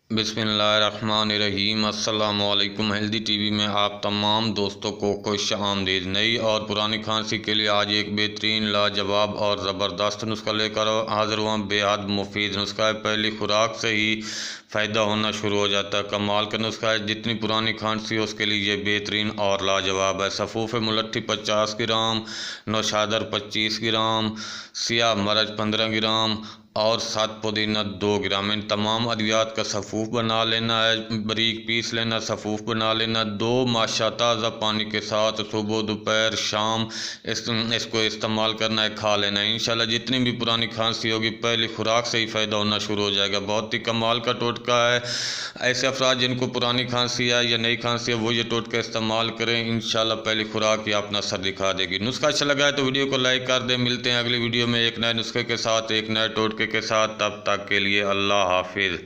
बिस्मिल्लाहिर्रहमानिर्रहीम। अस्सलामुअलैकुम। Healthy TV में आप तमाम दोस्तों को खुश आमदीद। नई और पुरानी खांसी के लिए आज एक बेहतरीन, लाजवाब और ज़बरदस्त नुस्खा लेकर हाज़िर हुआ। बेहद मुफीद नुस्खा है। पहली खुराक से ही फ़ायदा होना शुरू हो जाता है। कमाल का नुस्खा है। जितनी पुरानी खांसी हो उसके लिए ये बेहतरीन और लाजवाब है। सफ़ूफ़ मुलट्ठी 50 ग्राम, नौशादर 25 ग्राम, सियाह मरच 15 ग्राम और 7 पुदीना 2 ग्राम। इन तमाम अद्वियात का सफ़ूफ़ बना लेना है, बारीक पीस लेना, सफ़ूफ़ बना लेना। 2 माशा ताज़ा पानी के साथ सुबह दोपहर शाम इसको इस्तेमाल करना है, खा लेना है। इंशाल्लाह जितनी भी पुरानी खांसी होगी पहली खुराक से ही फ़ायदा होना शुरू हो जाएगा। बहुत ही कमाल का टोटका है। ऐसे अफराद जिनको पुरानी खांसी है या नई खांसी है वो ये टोटका इस्तेमाल करें। इंशाल्लाह पहली खुराक ही अपना असर दिखा देगी। नुस्खा अच्छा लगा है तो वीडियो को लाइक कर दें। मिलते हैं अगली वीडियो में एक नए नुस्खे के साथ, एक नए टोटके के साथ। तब तक के लिए अल्लाह हाफिज़।